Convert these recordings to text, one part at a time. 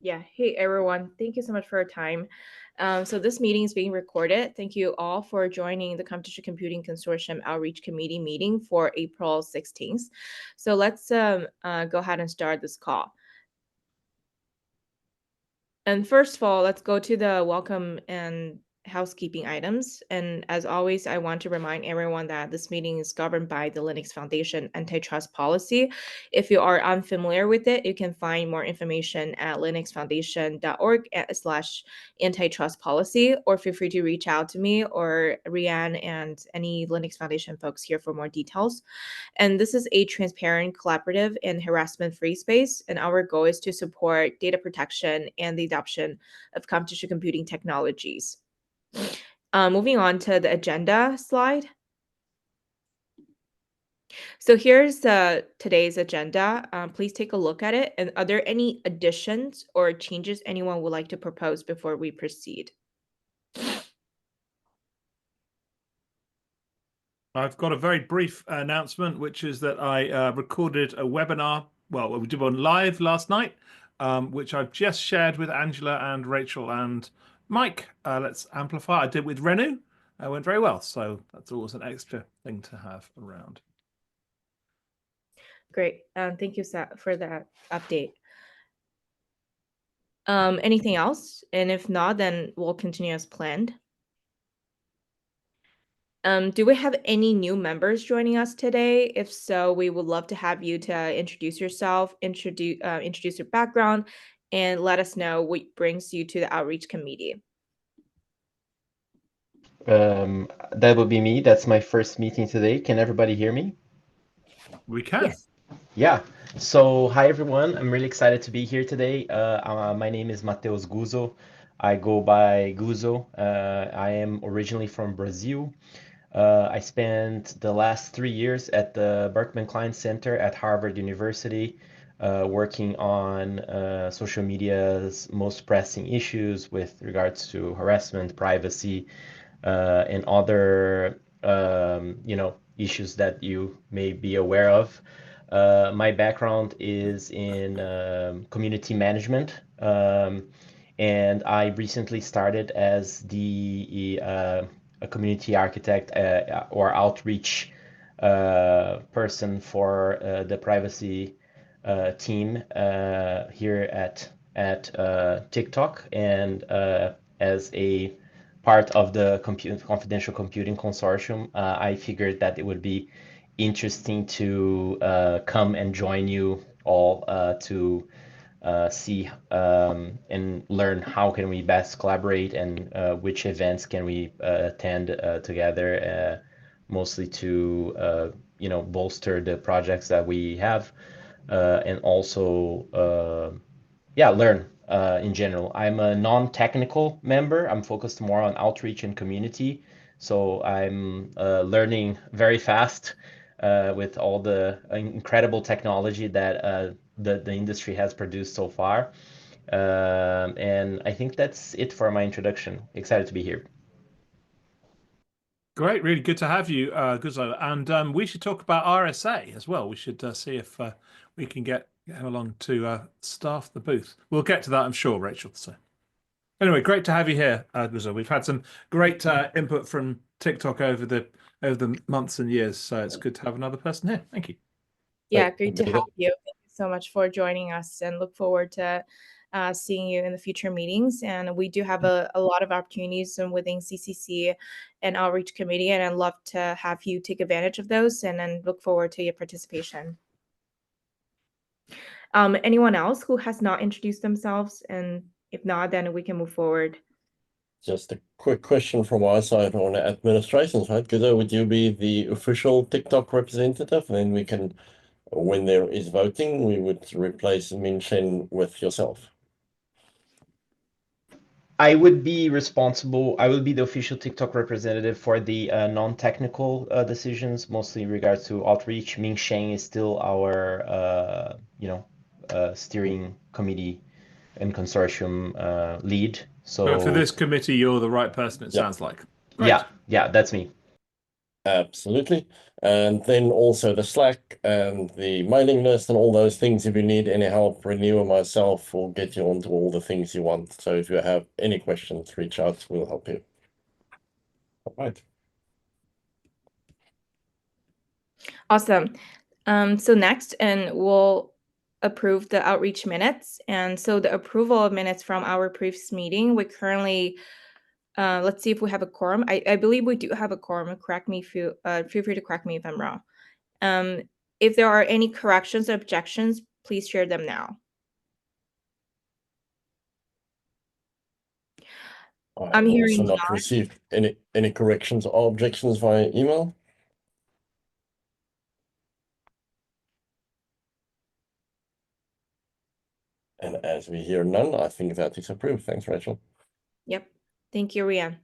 Yeah. Hey, everyone. Thank you so much for your time. So this meeting is being recorded. Thank you all for joining the Competition Computing Consortium Outreach Committee meeting for April 16th. So let's go ahead and start this call. And first of all, let's go to the welcome and housekeeping items. And as always, I want to remind everyone that this meeting is governed by the Linux Foundation antitrust policy. If you are unfamiliar with it, you can find more information at linuxfoundation.org/antitrust policy, or feel free to reach out to me or Rianne and any Linux Foundation folks here for more details. And this is a transparent, collaborative, and harassment free space. And our goal is to support data protection and the adoption of competition computing technologies. Moving on to the agenda slide. So here's today's agenda. Please take a look at it. And are there any additions or changes anyone would like to propose before we proceed? I've got a very brief announcement, which is that I recorded a webinar. Well, we did one live last night, which I've just shared with Angela and Rachel and Mike. Let's amplify. I did with Renu. It went very well. So that's always an extra thing to have around. Great. Thank you for that update. Anything else? And if not, then we'll continue as planned. Do we have any new members joining us today? If so, we would love to have you to introduce yourself, introduce your background, and let us know what brings you to the outreach committee. That would be me. That's my first meeting today. Can everybody hear me? We can. Yes. Yeah. So, hi everyone. I'm really excited to be here today. My name is Matheus Guzzo. I go by Guzzo. I am originally from Brazil. I spent the last 3 years at the Berkman Klein Center at Harvard University, working on social media's most pressing issues with regards to harassment, privacy, and other issues that you may be aware of. My background is in community management, and I recently started as a community architect or outreach person for the privacy team here at TikTok, and as a part of the confidential computing consortium, I figured that it would be interesting to come and join you all to see and learn how can we best collaborate and which events can we attend together, mostly to bolster the projects that we have, and also learn in general. I'm a non-technical member. I'm focused more on outreach and community. So I'm learning very fast with all the incredible technology that the industry has produced so far. And I think that's it for my introduction. Excited to be here. Great, really good to have you, Guzzo. And we should talk about RSA as well. We should see if we can get him along to staff the booth. We'll get to that, I'm sure, Rachel. So anyway, great to have you here, Guzzo. We've had some great input from TikTok over the months and years, so it's good to have another person here. Thank you. Yeah, great to have you. Thank you so much for joining us, and look forward to seeing you in the future meetings. And we do have a lot of opportunities within CCC and Outreach Committee, and I'd love to have you take advantage of those, and then look forward to your participation. Anyone else who has not introduced themselves? And if not, then we can move forward. Just a quick question from our side on the administration side. Guzzo, would you be the official TikTok representative? And then we can, when there is voting, we would replace Min-Shen with yourself. I would be responsible. I will be the official TikTok representative for the non-technical decisions, mostly in regards to outreach. Ming Sheng is still our, steering committee and consortium lead. So but for this committee, you're the right person, it sounds like. Great. Yeah, that's me. Absolutely. And then also the Slack and the mailing list and all those things. If you need any help, Renew or myself will get you onto all the things you want. So if you have any questions, reach out. We'll help you. All right. Awesome. So next, and we'll approve the outreach minutes. And so the approval of minutes from our previous meeting, we currently, let's see if we have a quorum. I believe we do have a quorum. Correct me if you, feel free to correct me if I'm wrong. If there are any corrections or objections, please share them now. I'm I've hearing also not received any corrections or objections via email. And as we hear none, I think that is approved. Thanks, Rachel. Yep. Thank you, Rian.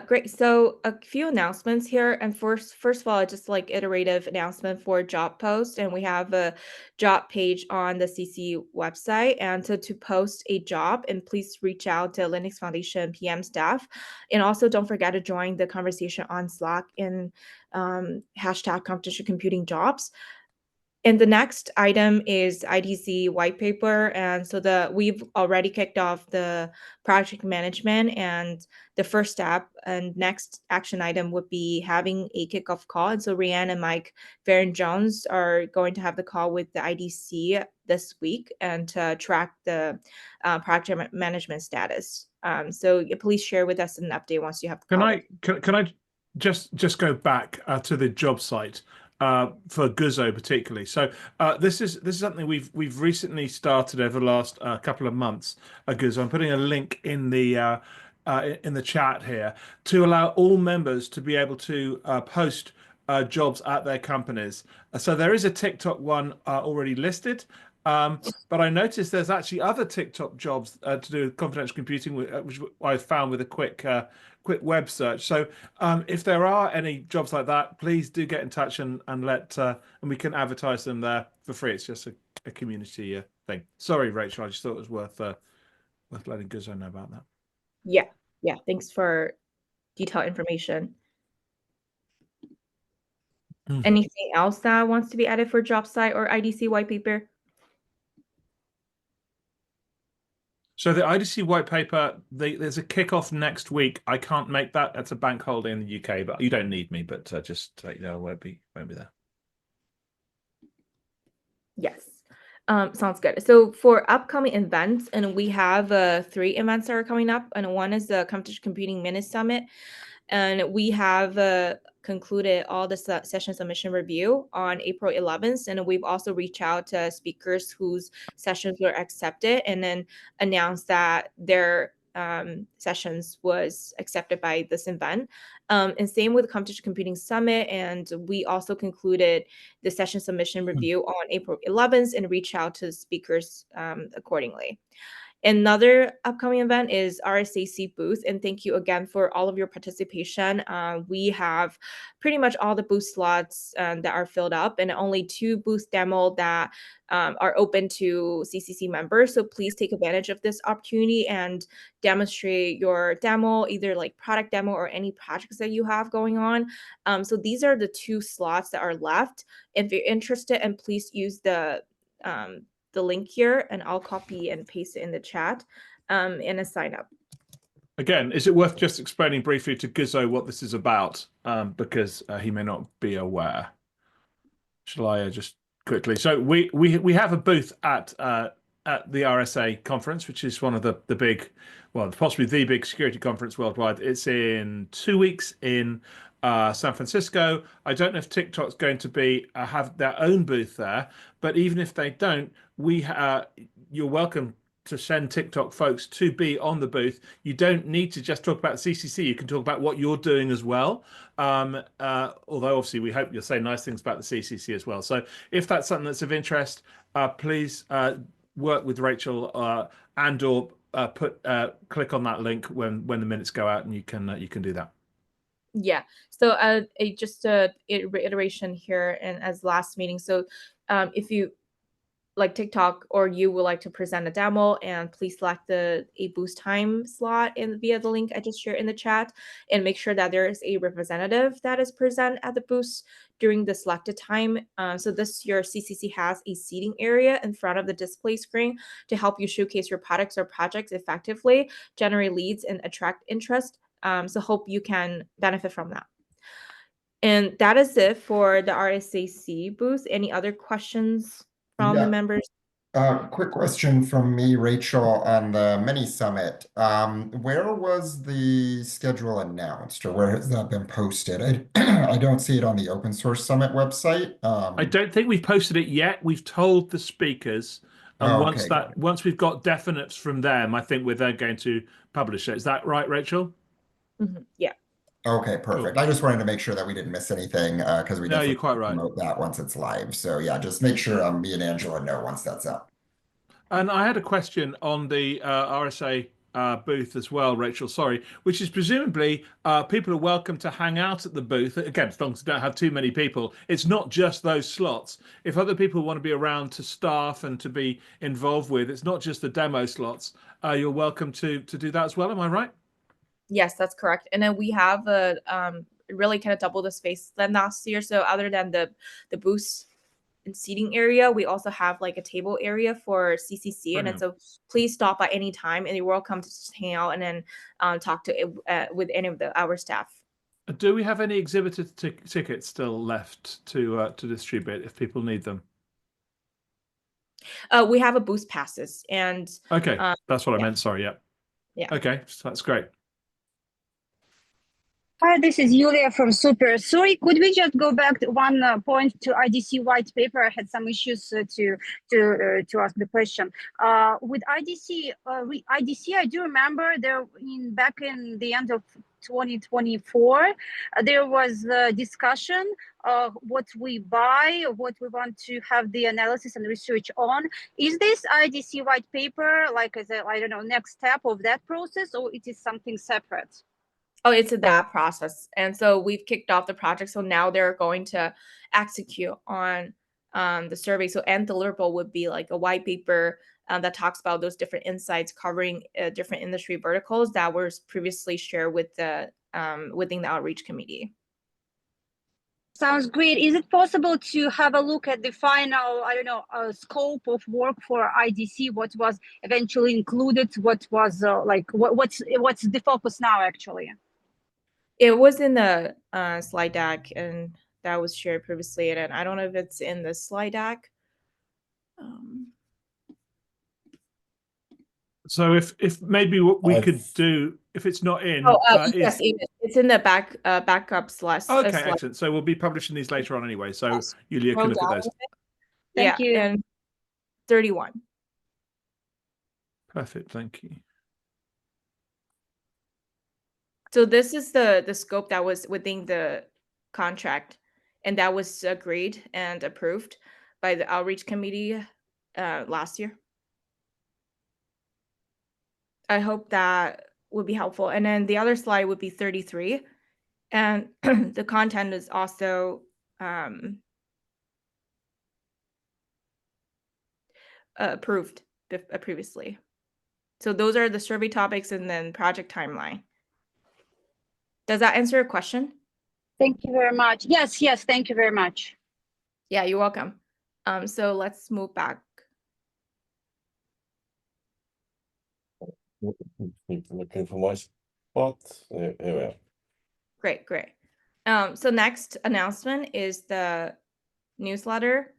Great. So a few announcements here. And first of all, just like iterative announcement for job post. And we have a job page on the CC website. And so to post a job, and please reach out to Linux Foundation PM staff. And also don't forget to join the conversation on Slack in hashtag competition computing jobs. And the next item is IDC white paper. And so we've already kicked off the project management, and the first step and next action item would be having a kickoff call. And so Rianne and Mike Farron Jones are going to have the call with the IDC this week and to track the project management status. So please share with us an update once you have the call. Can I just go back to the job site for Guzzo particularly? So this is something we've recently started over the last couple of months. Guzzo, I'm putting a link in the chat here to allow all members to be able to post jobs at their companies. So there is a TikTok one already listed. But I noticed there's actually other TikTok jobs to do with confidential computing, which I found with a quick web search. So if there are any jobs like that, please do get in touch and we can advertise them there for free. It's just a community thing. Sorry, Rachel, I just thought it was worth letting Guzzo know about that. Yeah. Thanks for detailed information. Anything else that wants to be added for job site or IDC white paper? So the IDC white paper, there's a kickoff next week. I can't make that. That's a bank holiday in the UK, but you don't need me. But just to let you know, I won't be there. Yes. Sounds good. So for upcoming events, and we have 3 events that are coming up, and one is the Competition Computing Mini Summit, and we have concluded all the session submission review on April 11th, and we've also reached out to speakers whose sessions were accepted, and then announced that their sessions was accepted by this event. And same with the Competition Computing Summit, and we also concluded the session submission review on April 11th and reach out to the speakers accordingly. Another upcoming event is RSAC booth, and thank you again for all of your participation. We have pretty much all the booth slots that are filled up, and only 2 booth demo that are open to CCC members. So please take advantage of this opportunity and demonstrate your demo, either like product demo or any projects that you have going on. So these are the 2 slots that are left. If you're interested, and please use the link here, and I'll copy and paste it in the chat and a sign up. Again, is it worth just explaining briefly to Guzzo what this is about? Because he may not be aware. Shall I just quickly? So we have a booth at the RSA conference, which is one of the big, well, possibly the big security conference worldwide. It's in 2 weeks in San Francisco. I don't know if TikTok's going to be have their own booth there, but even if they don't, you're welcome to send TikTok folks to be on the booth. You don't need to just talk about CCC. You can talk about what you're doing as well. Although obviously we hope you'll say nice things about the CCC as well. So if that's something that's of interest, please work with Rachel and/or click on that link when the minutes go out, and you can do that. Yeah. So just a reiteration here, and as last meeting. So if you like TikTok, or you would like to present a demo, and please select a booth time slot via the link I just shared in the chat, and make sure that there is a representative that is present at the booth during the selected time. So your CCC has a seating area in front of the display screen to help you showcase your products or projects effectively, generate leads, and attract interest. So hope you can benefit from that. And that is it for the RSAC booth. Any other questions from the members? Quick question from me, Rachel, on the mini summit. Where was the schedule announced, or where has that been posted? I don't see it on the Open Source Summit website. I don't think we've posted it yet. We've told the speakers, and once we've got definites from them, I think we're then going to publish it. Is that right, Rachel? Yeah. Okay, perfect. Cool. I just wanted to make sure that we didn't miss anything because we you're quite right. promote that once it's live. So yeah, just make sure me and Angela know once that's up. And I had a question on the RSA booth as well, Rachel, sorry, which is presumably people are welcome to hang out at the booth. Again, as long as you don't have too many people. It's not just those slots. If other people want to be around to staff and to be involved with, it's not just the demo slots. You're welcome to do that as well. Am I right? Yes, that's correct. And then we have a really kind of double the space than last year. So other than the booths and seating area, we also have like a table area for CCC. Brilliant. And then so please stop by any time, and you're welcome to just hang out and then talk to with any of our staff. Do we have any exhibitor tickets still left to distribute if people need them? We have a booth passes, and okay, that's what I meant. Sorry, yeah. Okay, so that's great. Hi, this is Yulia from Super. Sorry, could we just go back to one point to IDC white paper? I had some issues to ask the question. With IDC, I do remember back in the end of 2024, there was a discussion what we buy, what we want to have the analysis and research on. Is this IDC white paper like as a, I don't know, next step of that process, or it is something separate? Oh, it's that process. And so we've kicked off the project. So now they're going to execute on the survey. So end deliverable would be like a white paper that talks about those different insights covering different industry verticals that were previously shared with the within the outreach committee. Sounds great. Is it possible to have a look at the final, I don't know, scope of work for IDC? What was eventually included? What was what's the focus now actually? It was in the slide deck, and that was shared previously. And I don't know if it's in the slide deck. So if maybe what we could do, if it's not in, yes, it's in the backup slide. Okay, excellent. So we'll be publishing these later on anyway. So Yulia can look at those. Thank you. And 31. Perfect. Thank you. So this is the scope that was within the contract, and that was agreed and approved by the outreach committee last year. I hope that would be helpful. And then the other slide would be 33, and the content is also approved previously. So those are the survey topics and then project timeline. Does that answer your question? Thank you very much. Yes, thank you very much. Yeah, you're welcome. So let's move back. Looking for my spot. Here we are. Great. So next announcement is the newsletter.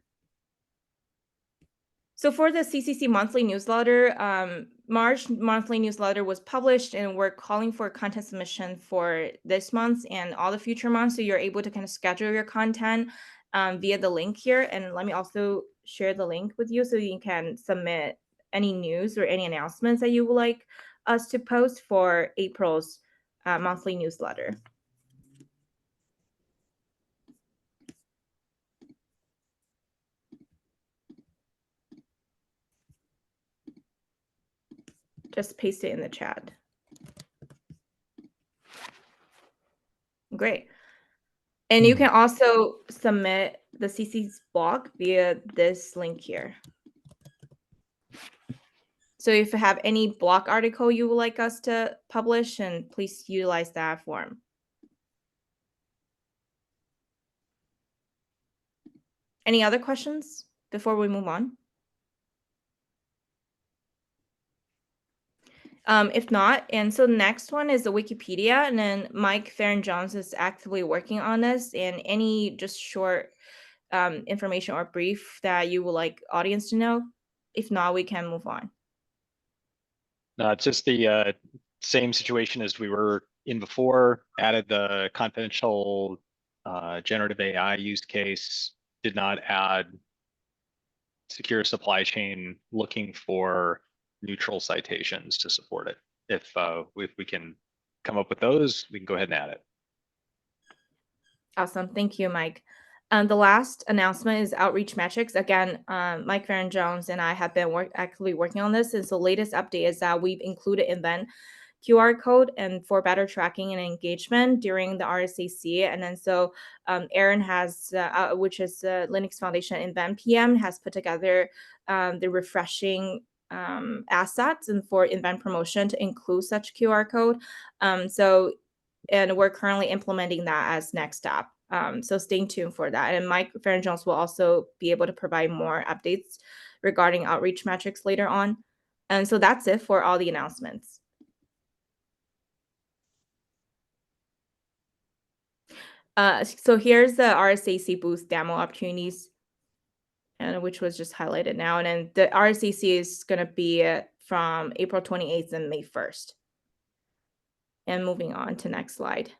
So for the CCC monthly newsletter, March monthly newsletter was published, and we're calling for content submission for this month and all the future months. So you're able to kind of schedule your content via the link here. And let me also share the link with you so you can submit any news or any announcements that you would like us to post for April's monthly newsletter. Just paste it in the chat. Great. And you can also submit the CC's blog via this link here. So if you have any blog article you would like us to publish, and please utilize that form. Any other questions before we move on? If not, and so the next one is the Wikipedia, and then Mike Farron-Jones is actively working on this, and any just short information or brief that you would like audience to know? If not, we can move on. No, it's just the same situation as we were in before, added the confidential generative AI use case, did not add secure supply chain, looking for neutral citations to support it. If we can come up with those, we can go ahead and add it. Awesome. Thank you, Mike. The last announcement is outreach metrics. Again, Mike Farron-Jones and I have been actively working on this. And so latest update is that we've included event QR code and for better tracking and engagement during the RSAC. And then so Aaron has, which is the Linux Foundation event PM, has put together the refreshing assets and for event promotion to include such QR code. And we're currently implementing that as next step. So stay tuned for that. And Mike Farron-Jones will also be able to provide more updates regarding outreach metrics later on. And so that's it for all the announcements. So here's the RSAC booth demo opportunities, and which was just highlighted now. And then the RSAC is going to be from April 28th and May 1st. And moving on to next slide.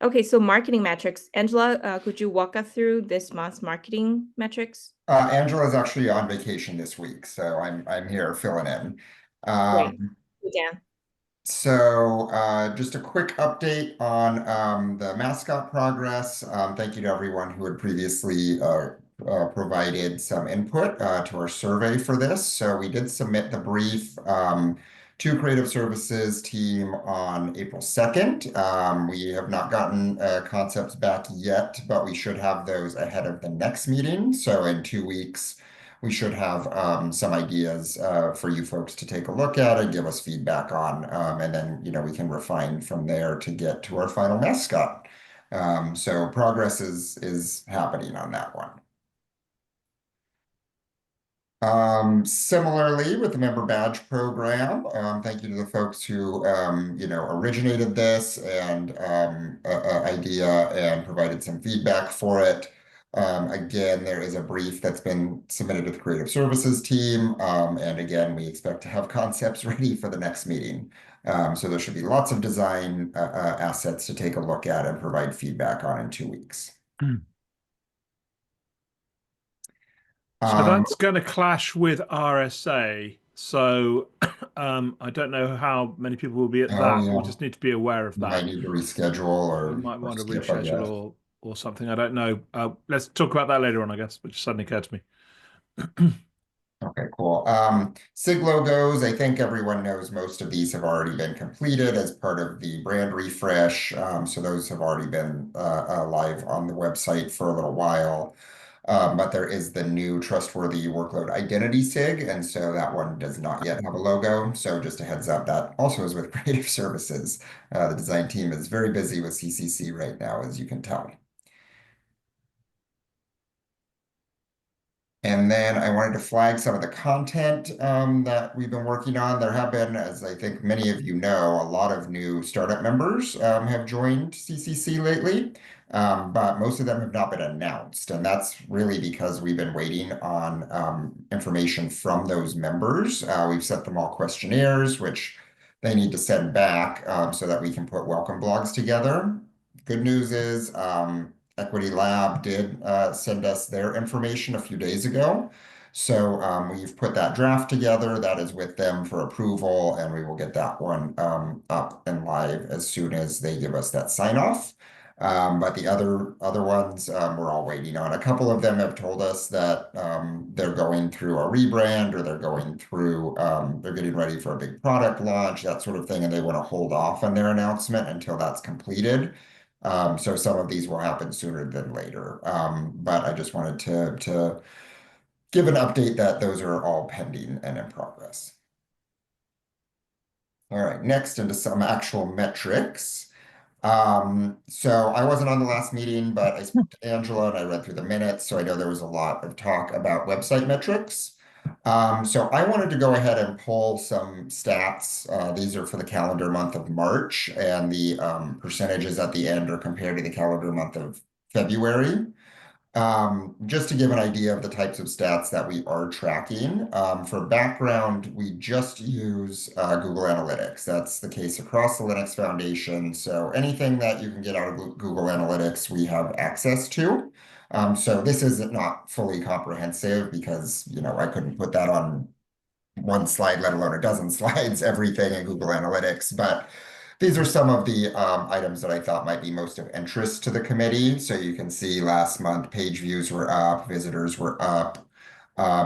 Okay, so marketing metrics. Angela, could you walk us through this month's marketing metrics? Angela is actually on vacation this week, so I'm here filling in. Great. Dan. So just a quick update on the mascot progress. Thank you to everyone who had previously provided some input to our survey for this. So we did submit the brief to Creative Services team on April 2nd. We have not gotten concepts back yet, but we should have those ahead of the next meeting. So in 2 weeks, we should have some ideas for you folks to take a look at and give us feedback on. And then, we can refine from there to get to our final mascot. So progress is happening on that one. Similarly with the member badge program, thank you to the folks who, originated this and idea and provided some feedback for it. Again, there is a brief that's been submitted to the Creative Services team. And again, we expect to have concepts ready for the next meeting. So there should be lots of design assets to take a look at and provide feedback on in 2 weeks. So that's going to clash with RSA. So I don't know how many people will be at that. Yeah. We just need to be aware of that. Might need to reschedule or we might want to skip, I guess. reschedule or something. I don't know. Let's talk about that later on, I guess, which suddenly occurred to me. Okay, cool. SIG logos, I think everyone knows most of these have already been completed as part of the brand refresh. So those have already been live on the website for a little while. But there is the new trustworthy workload identity SIG, and so that one does not yet have a logo. So just a heads up, that also is with Creative Services. The design team is very busy with CCC right now, as you can tell. And then I wanted to flag some of the content that we've been working on. There have been, as I think many of you know, a lot of new startup members have joined CCC lately, but most of them have not been announced. And that's really because we've been waiting on information from those members. We've sent them all questionnaires, which they need to send back so that we can put welcome blogs together. Good news is Equity Lab did send us their information a few days ago. So we've put that draft together. That is with them for approval, and we will get that one up and live as soon as they give us that sign off. But the other ones we're all waiting on. A couple of them have told us that they're going through a rebrand or they're going through, they're getting ready for a big product launch, that sort of thing, and they want to hold off on their announcement until that's completed. So some of these will happen sooner than later. But I just wanted to give an update that those are all pending and in progress. All right, next into some actual metrics. So I wasn't on the last meeting, but I spoke to Angela and I read through the minutes, so I know there was a lot of talk about website metrics. So I wanted to go ahead and pull some stats. These are for the calendar month of March, and the percentages at the end are compared to the calendar month of February. Just to give an idea of the types of stats that we are tracking. For background, we just use Google Analytics. That's the case across the Linux Foundation. So anything that you can get out of Google Analytics, we have access to. So this is not fully comprehensive because, I couldn't put that on one slide, let alone a dozen slides, everything in Google Analytics. But these are some of the items that I thought might be most of interest to the committee. So you can see last month page views were up, visitors were up.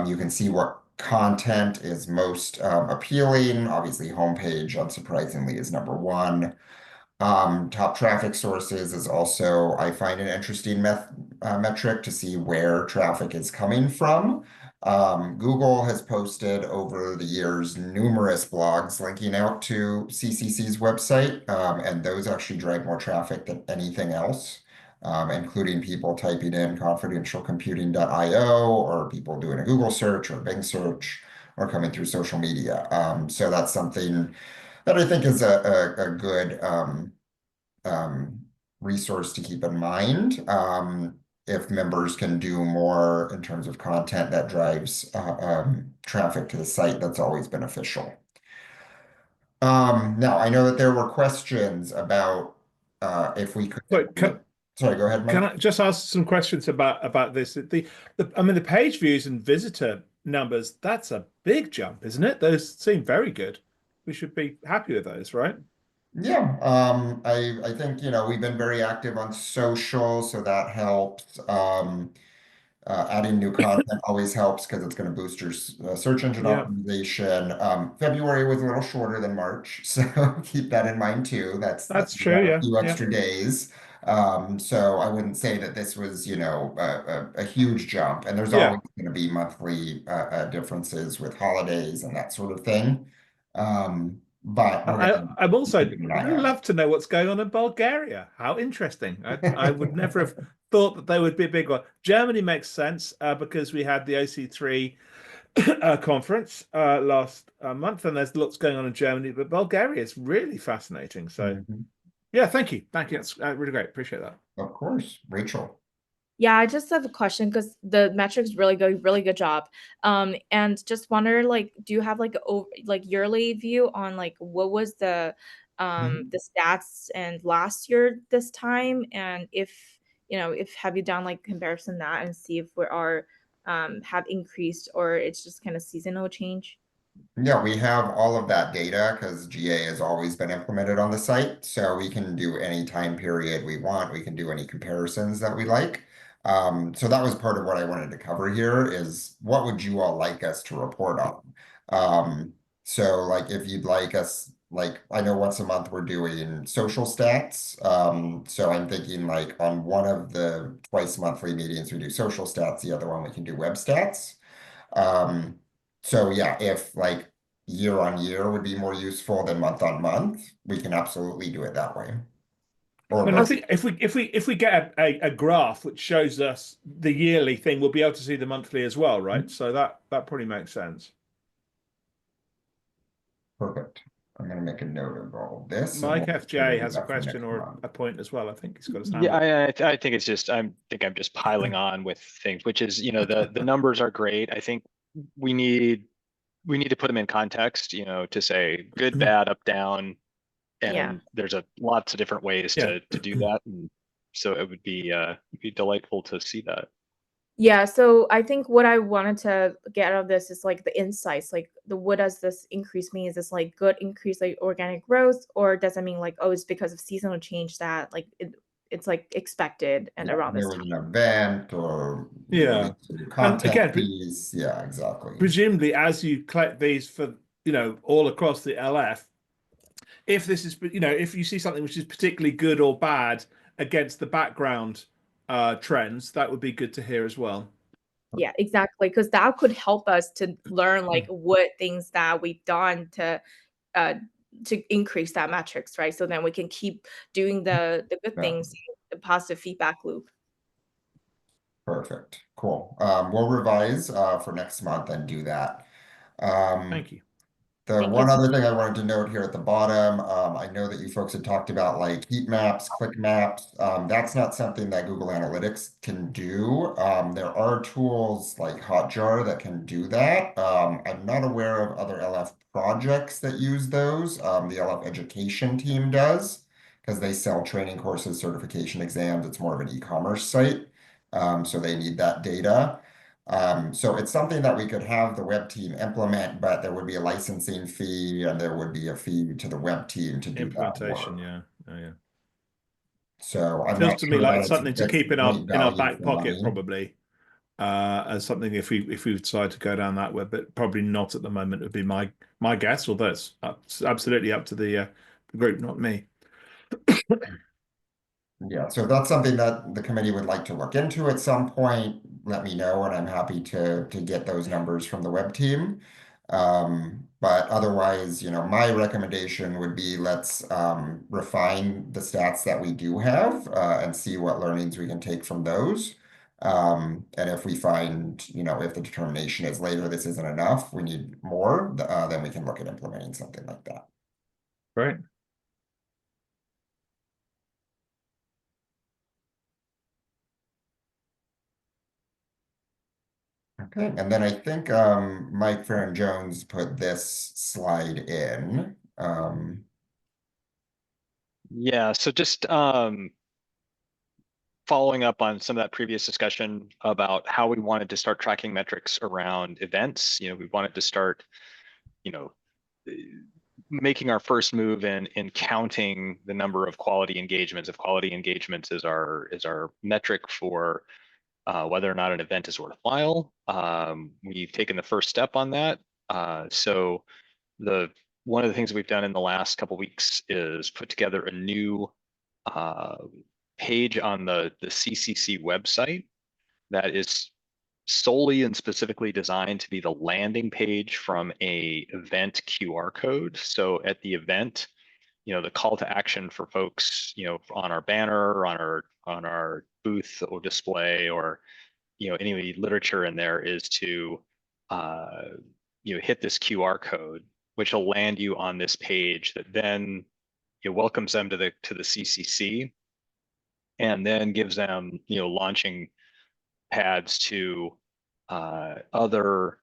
You can see what content is most appealing. Obviously, homepage, unsurprisingly, is number one. Top traffic sources is also, I find, an interesting metric to see where traffic is coming from. Google has posted over the years numerous blogs linking out to CCC's website, and those actually drive more traffic than anything else, including people typing in confidentialcomputing.io or people doing a Google search or Bing search or coming through social media. So that's something that I think is a good resource to keep in mind. If members can do more in terms of content that drives traffic to the site, that's always beneficial. Now, I know that there were questions about if we could. Sorry, go ahead, Mike. Can I just ask some questions about this? I mean, the page views and visitor numbers, that's a big jump, isn't it? Those seem very good. We should be happy with those, right? Yeah, I think, we've been very active on social, so that helps. Adding new content always helps because it's going to boost your search engine optimization. February was a little shorter than March, so keep that in mind too. That's true, yeah. A few extra days. So I wouldn't say that this was, a huge jump. And there's always going to be monthly differences with holidays and that sort of thing. But I'm also love to know what's going on in Bulgaria. How interesting. I would never have thought that they would be a big one. Germany makes sense because we had the OC3 conference last month, and there's lots going on in Germany, but Bulgaria is really fascinating. So yeah, thank you. That's really great. Appreciate that. Of course. Rachel. Yeah, I just have a question because the metrics really good job. And just wonder, do you have a yearly view on what was the stats and last year this time, and if have you done comparison that and see if we are have increased or it's just kind of seasonal change? Yeah, we have all of that data because GA has always been implemented on the site. So we can do any time period we want. We can do any comparisons that we like. So that was part of what I wanted to cover here is what would you all like us to report on? So if you'd like us, I know once a month we're doing social stats. So I'm thinking on one of the twice monthly meetings we do social stats, the other one we can do web stats. So yeah, if year on year would be more useful than month on month, we can absolutely do it that way. But I think if we get a graph which shows us the yearly thing, we'll be able to see the monthly as well, right? So that probably makes sense. Perfect. I'm going to make a note of all of this. Mike FJ has a question or a point as well. I think he's got his hand up. Yeah, I think it's just I'm just piling on with things, which is the numbers are great. I think we need to put them in context, to say good, bad, up, down, and there's lots of different ways to do that, and so it would be delightful to see that. Yeah, so I think what I wanted to get out of this is the insights, what does this increase mean? Is this good increase, organic growth, or does it mean it's because of seasonal change that it's expected and around this time? An event or content again, piece. Yeah, exactly. Presumably, as you collect these for all across the LF, if this is if you see something which is particularly good or bad against the background trends, that would be good to hear as well. Yeah, exactly. Because that could help us to learn like what things that we've done uh to increase that metrics, right? So then we can keep doing the good Yeah. things, the positive feedback loop. Perfect. Cool. We'll revise for next month and do that. Thank you. The Thank one you. other thing I wanted to note here at the bottom, I know that you folks had talked about like heat maps, click maps. That's not something that Google Analytics can do. There are tools like Hotjar that can do that. I'm not aware of other LF projects that use those. The LF education team does because they sell training courses, certification exams. It's more of an e-commerce site. So they need that data. So it's something that we could have the web team implement, but there would be a licensing fee and there would be a fee to the web team to do that Implementation, work. yeah. Oh, yeah. So I'm Feels not to me sure like that something to it's keep in our great value back for pocket, money. probably. As something if we decide to go down that way, but probably not at the moment would be my guess, although it's absolutely up to the group, not me. Yeah, so if that's something that the committee would like to look into at some point, let me know, and I'm happy to get those numbers from the web team. But otherwise, my recommendation would be let's refine the stats that we do have and see what learnings we can take from those. And if we find, if the determination is later, this isn't enough, we need more, then we can look at implementing something like that. Right. Okay, and then I think Mike Farron Jones put this slide in. Yeah, so just following up on some of that previous discussion about how we wanted to start tracking metrics around events. We wanted to start, making our first move in counting the number of quality engagements. If quality engagements is our metric for whether or not an event is worthwhile, we've taken the first step on that. So one of the things we've done in the last couple weeks is put together a new page on the CCC website that is solely and specifically designed to be the landing page from a event QR code. So at the event, the call to action for folks, on our banner, or on our booth or display, or any literature in there, is to hit this QR code, which will land you on this page that then welcomes them to the CCC, and then gives them launching pads to other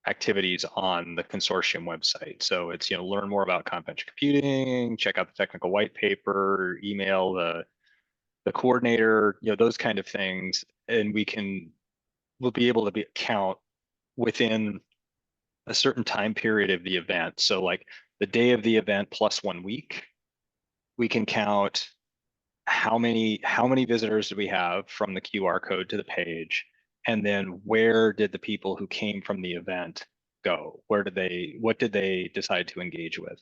activities on the consortium website. So it's learn more about confidential computing, check out the technical white paper, email the coordinator, those kind of things, and we'll be able to count within a certain time period of the event. So like the day of the event plus 1 week, we can count how many visitors do we have from the QR code to the page, and then where did the people who came from the event go? What did they decide to engage with?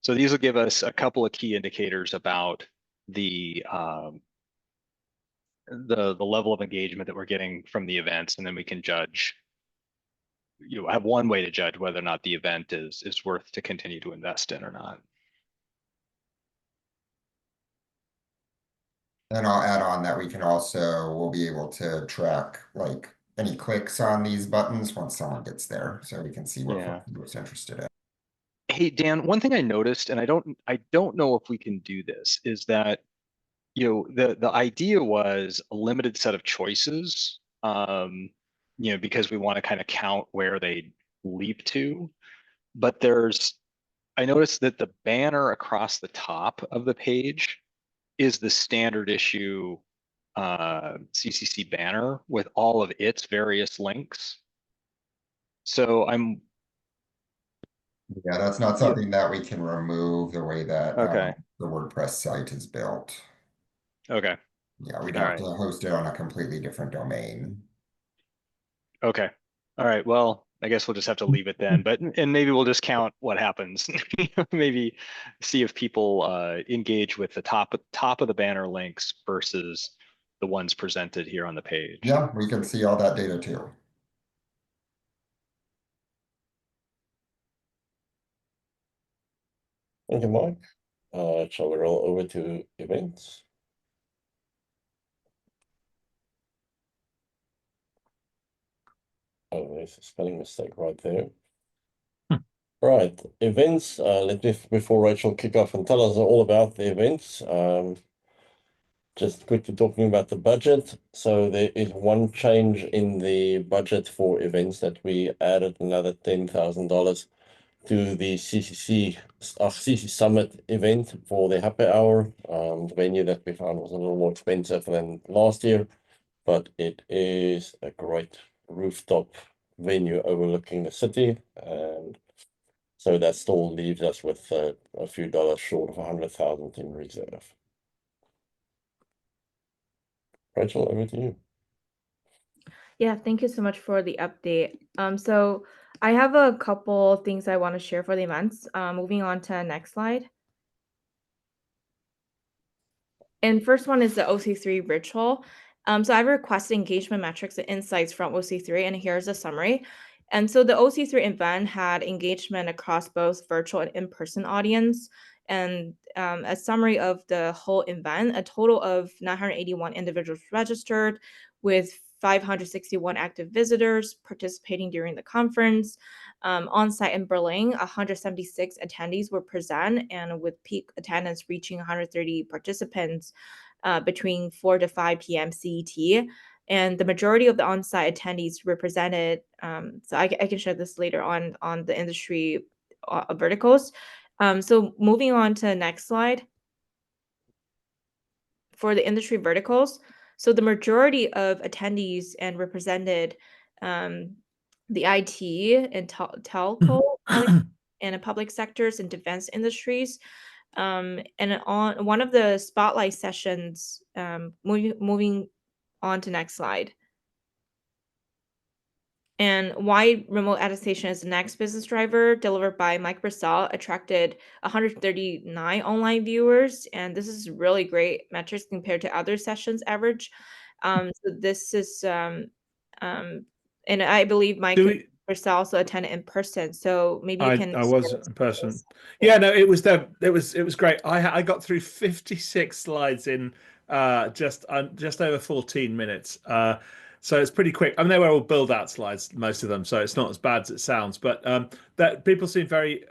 So these will give us a couple of key indicators about the level of engagement that we're getting from the events, and then we can judge. Have one way to judge whether or not the event is worth to continue to invest in or not. And I'll add on that we'll be able to track like any clicks on these buttons once someone gets there, so we can see what folks are interested in. Hey, Dan, one thing I noticed, and I don't know if we can do this, is that the idea was a limited set of choices, because we want to kind of count where they leap to. But I noticed that the banner across the top of the page is the standard issue CCC banner with all of its various links. So Yeah, that's not something that we can remove the way that okay. The WordPress site is built. Okay. Yeah, we'd All have right. to host it on a completely different domain. Okay. All right. Well, I guess we'll just have to leave it then. And maybe we'll just count what happens. Maybe see if people engage with the top of the banner links versus the ones presented here on the page. Yeah, we can see all that data too. Thank you, Mike. Shall we roll over to events? Oh, there's a spelling mistake right there. Right, events. Let me, before Rachel kick off and tell us all about the events. Just quickly talking about the budget. So there is one change in the budget for events that we added another $10,000 to the CCC Summit event for the happy hour. The venue that we found was a little more expensive than last year, but it is a great rooftop venue overlooking the city, and so that still leaves us with a few dollars short of 100,000 in reserve. Rachel, over to you. Yeah, thank you so much for the update. So I have a couple things I want to share for the events. Moving on to next slide. And first one is the OC3 virtual. So I've requested engagement metrics and insights from OC3, and here's a summary. And so the OC3 event had engagement across both virtual and in-person audience. And a summary of the whole event, a total of 981 individuals registered with 561 active visitors participating during the conference. On-site in Berlin, 176 attendees were present, and with peak attendance reaching 130 participants between 4 to 5 p.m. CET. And the majority of the on-site attendees represented, so I can share this later on the industry verticals. So moving on to the next slide. For the industry verticals, so the majority of attendees and represented the IT and telco and public sectors and defense industries. And on one of the spotlight sessions, moving on to next slide. And why remote attestation is the next business driver delivered by Mike Brissell attracted 139 online viewers. And this is really great metrics compared to other sessions average. So this is, and I believe Mike Brissell also attended in person. So maybe you can. I was in person. Yeah, no, it was great. I got through 56 slides in just over 14 minutes. So it's pretty quick. I mean, they were all build-out slides, most of them, so it's not as bad as it sounds. But that people seem very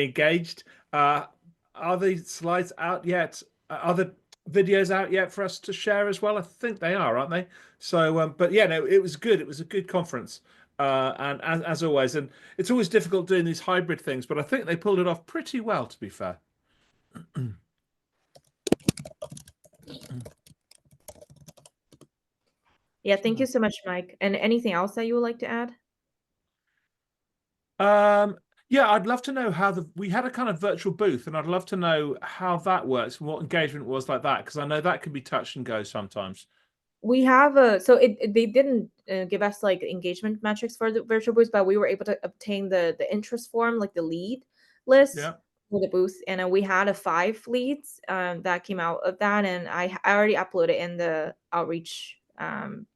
engaged. Are the slides out yet? Are the videos out yet for us to share as well? I think they are, aren't they? So, but yeah, no, it was good. It was a good conference, and as always, and it's always difficult doing these hybrid things, but I think they pulled it off pretty well, to be fair. Yeah, thank you so much, Mike. And anything else that you would like to add? Yeah, I'd love to know how we had a kind of virtual booth, and I'd love to know how that works and what engagement was like that, because I know that can be touch and go sometimes. We have they didn't give us like engagement metrics for the virtual booth, but we were able to obtain the interest form, like the lead list for the booth, and we had 5 leads that came out of that, and I already uploaded in the outreach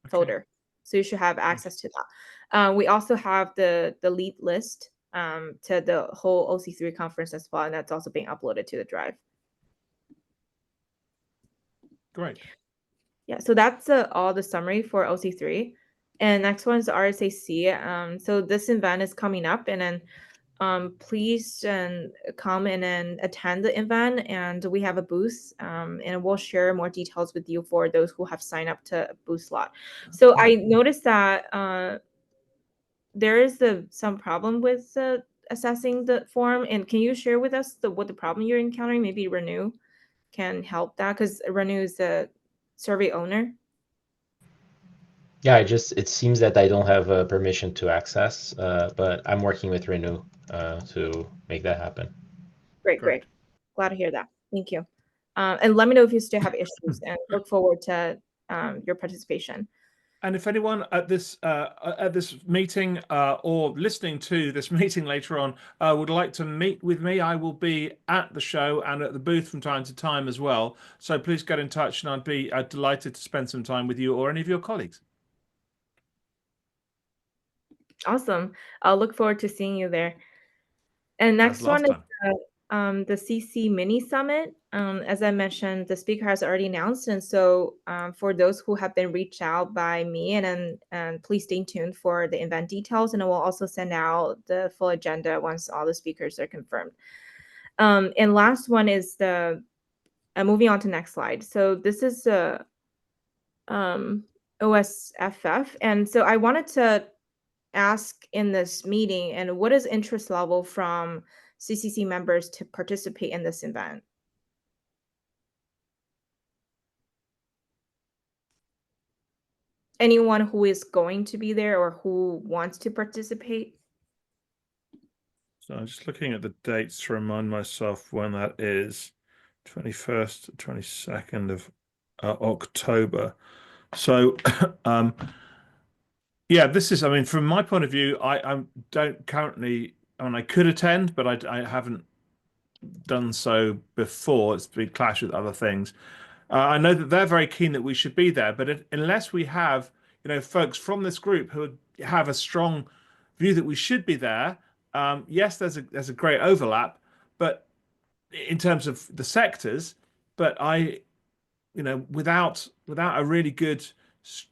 folder, so you should have access to that. We also have the lead list to the whole OC3 conference as well, and that's also being uploaded to the drive. Great. Yeah, so that's all the summary for OC3. And next one is RSAC. So this event is coming up, and then please come and attend the event. And we have a booth, and we'll share more details with you for those who have signed up to a booth slot. So I noticed that there is some problem with assessing the form. And can you share with us what the problem you're encountering? Maybe Renew can help that, because Renew is the survey owner. Yeah, it seems that I don't have permission to access, but I'm working with Renew to make that happen. Great. Glad to hear that. Thank you. And let me know if you still have issues, and look forward to your participation. And if anyone at this meeting or listening to this meeting later on would like to meet with me, I will be at the show and at the booth from time to time as well. So please get in touch, and I'd be delighted to spend some time with you or any of your colleagues. Awesome. I'll look forward to seeing you there. And next one is the CC mini summit. As I mentioned, the speaker has already announced, and so for those who have been reached out by me, and please stay tuned for the event details, and I will also send out the full agenda once all the speakers are confirmed. And last one is the moving on to next slide. So this is the OSFF, and so I wanted to ask in this meeting, and what is interest level from CCC members to participate in this event? Anyone who is going to be there or who wants to participate? So I'm just looking at the dates to remind myself when that is. 21st to 22nd of October. So yeah, this is, I mean, from my point of view, I don't currently, I mean, I could attend, but I haven't done so before. It's been clash with other things. I know that they're very keen that we should be there, but unless we have, folks from this group who have a strong view that we should be there, yes, there's a great overlap, but in terms of the sectors, but without a really good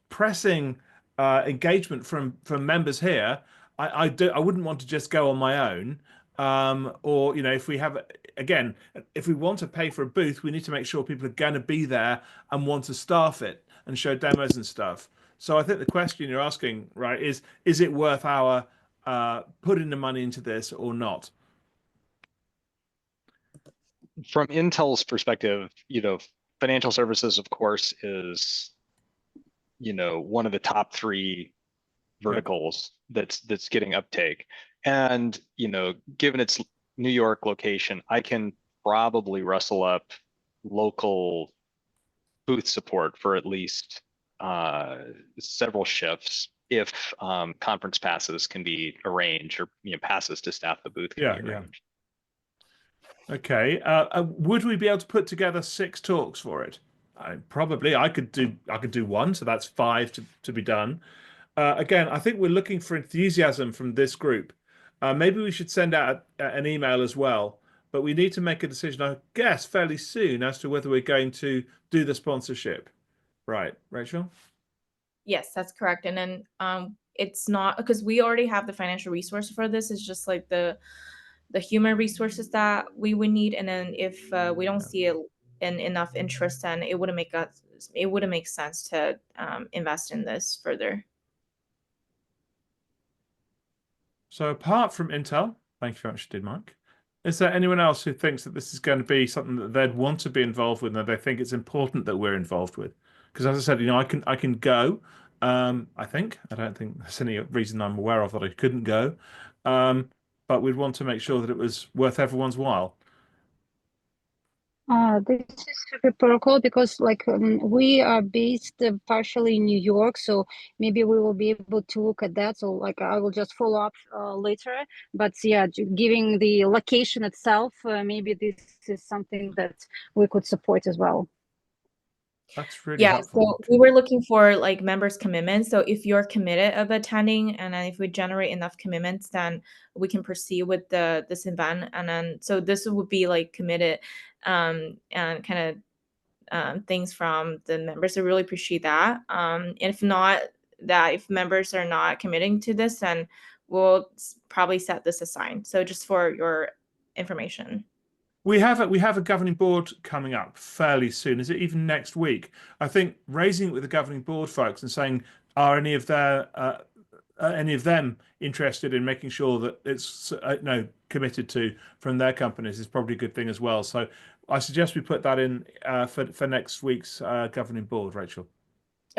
pressing engagement from members here, I wouldn't want to just go on my own. Or if we have, again, if we want to pay for a booth, we need to make sure people are going to be there and want to staff it and show demos and stuff. So I think the question you're asking, right, is it worth our putting the money into this or not? From Intel's perspective, financial services, of course, is, one of the top 3 verticals that's getting uptake. And, given its New York location, I can probably rustle up local booth support for at least several shifts if conference passes can be arranged, or passes to staff the booth can be arranged. Okay. Would we be able to put together 6 talks for it? Probably. I could do one, so that's 5 to be done. Again, I think we're looking for enthusiasm from this group. Maybe we should send out an email as well, but we need to make a decision, I guess, fairly soon as to whether we're going to do the sponsorship. Right, Rachel? Yes, that's correct. And then it's not, because we already have the financial resources for this. It's just like the human resources that we would need. And then if we don't see enough interest, then it wouldn't make sense to invest in this further. So apart from Intel, thank you very much, did Mike. Is there anyone else who thinks that this is going to be something that they'd want to be involved with, and they think it's important that we're involved with? Because as I said, I can go. I don't think there's any reason I'm aware of that I couldn't go. But we'd want to make sure that it was worth everyone's while. This is super protocol because we are based partially in New York, so maybe we will be able to look at that. So I will just follow up later. But yeah, giving the location itself, maybe this is something that we could support as well. That's really helpful. So we were looking for members' commitments. So if you're committed of attending, and then if we generate enough commitments, then we can proceed with this event. And then so this would be committed and kind of things from the members. I really appreciate that. If not, if members are not committing to this, then we'll probably set this aside. So just for your information. We have a governing board coming up fairly soon. Is it even next week? I think raising it with the governing board folks and saying, are any of them interested in making sure that it's committed to from their companies is probably a good thing as well. So I suggest we put that in for next week's governing board, Rachel.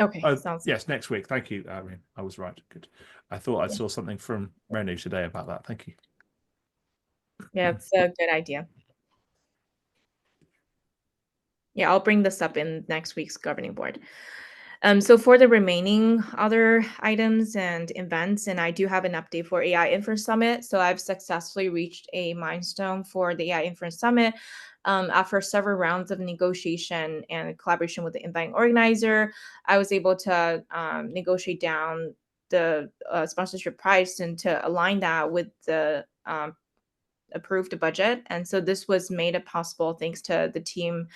Okay, sounds yes, next week. Thank you, Rin. I was right. Good. I thought I saw something from Renu today about that. Thank you. Yeah, it's a good idea. Yeah, I'll bring this up in next week's governing board. So for the remaining other items and events, and I do have an update for AI Inference Summit. So I've successfully reached a milestone for the AI Inference Summit. After several rounds of negotiation and collaboration with the inviting organizer, I was able to negotiate down the sponsorship price and to align that with the approve the budget. And so this was made possible thanks to the team's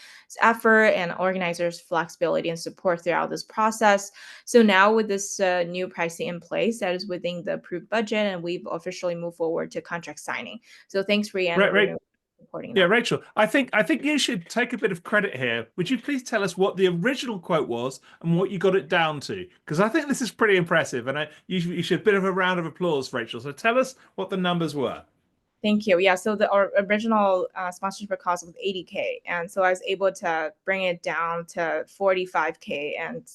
effort and organizers' flexibility and support throughout this process. So now with this new pricing in place that is within the approved budget, and we've officially moved forward to contract signing. So thanks, Rianne, for supporting that. Yeah, Rachel, I think you should take a bit of credit here. Would you please tell us what the original quote was and what you got it down to? Because I think this is pretty impressive, and you should a bit of a round of applause, Rachel. So tell us what the numbers were. Thank you. Yeah, so the original sponsorship cost was 80K, and so I was able to bring it down to 45K. And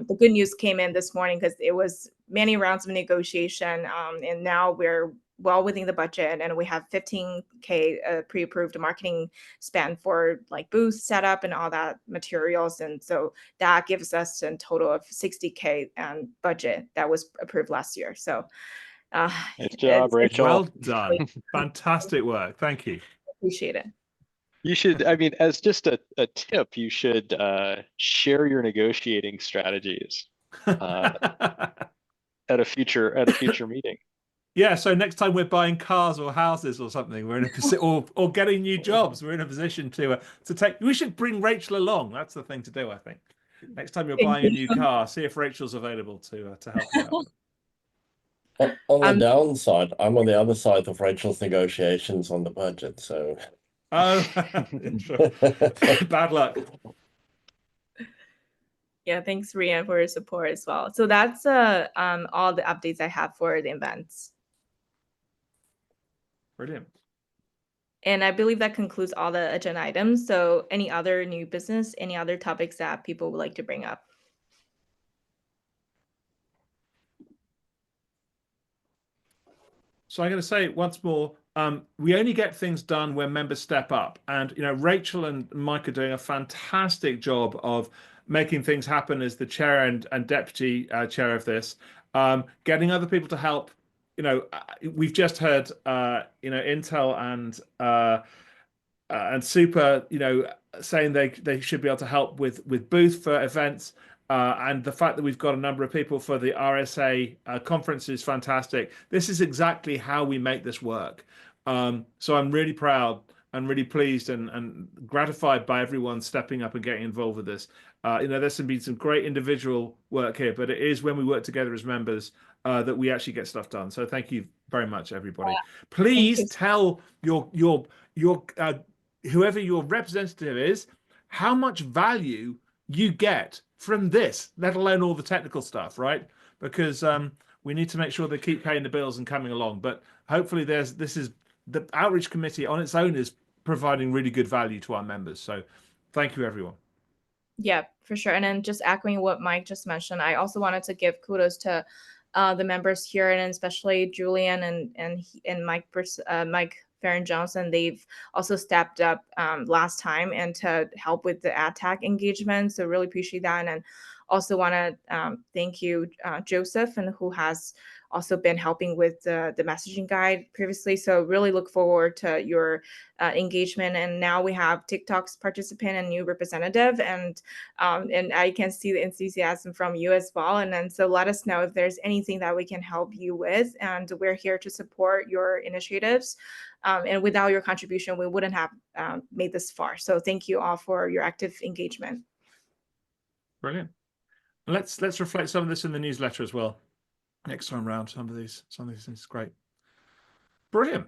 the good news came in this morning because it was many rounds of negotiation, and now we're well within the budget, and we have 15K pre-approved marketing spend for like booth setup and all that materials, and so that gives us a total of 60K budget that was approved last year. So. Nice job, Rachel. Well done. Fantastic work. Thank you. Appreciate it. You should, I mean, as just a tip, you should share your negotiating strategies at a future meeting. Yeah, so next time we're buying cars or houses or something, we're in a position, or getting new jobs, we're in a position to take. We should bring Rachel along. That's the thing to do, I think. Next time you're buying a new car, see if Rachel's available to help you out. On the downside, I'm on the other side of Rachel's negotiations on the budget, so. Oh, bad luck. Yeah, thanks, Rianne, for your support as well. So that's all the updates I have for the events. Brilliant. And I believe that concludes all the agenda items. So any other new business, any other topics that people would like to bring up? So I'm going to say once more, we only get things done when members step up. And, Rachel and Mike are doing a fantastic job of making things happen as the chair and deputy chair of this, getting other people to help. We've just heard, Intel and Super, saying they should be able to help with booth for events. And the fact that we've got a number of people for the RSA conference is fantastic. This is exactly how we make this work. So I'm really proud and really pleased and gratified by everyone stepping up and getting involved with this. There's been some great individual work here, but it is when we work together as members that we actually get stuff done. So thank you very much, everybody. Please tell your whoever your representative is how much value you get from this, let alone all the technical stuff, right? Because we need to make sure they keep paying the bills and coming along. But hopefully the outreach committee on its own is providing really good value to our members. So thank you, everyone. Yeah, for sure. And then just echoing what Mike just mentioned, I also wanted to give kudos to the members here, and especially Julian and Mike Farron Johnson. They've also stepped up last time and to help with the ad tech engagement. So really appreciate that. And also want to thank you, Joseph, and who has also been helping with the messaging guide previously. So really look forward to your engagement. And now we have TikTok's participant and new representative, and I can see the enthusiasm from you as well. And then so let us know if there's anything that we can help you with, and we're here to support your initiatives. And without your contribution, we wouldn't have made this far. So thank you all for your active engagement. Brilliant. Let's reflect some of this in the newsletter as well. Next time round, some of these things, great. Brilliant.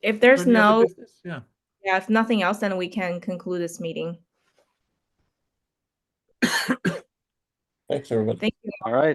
If there's no, yeah, if nothing else, then we can conclude this meeting. Thanks, everybody. Thank you. All right.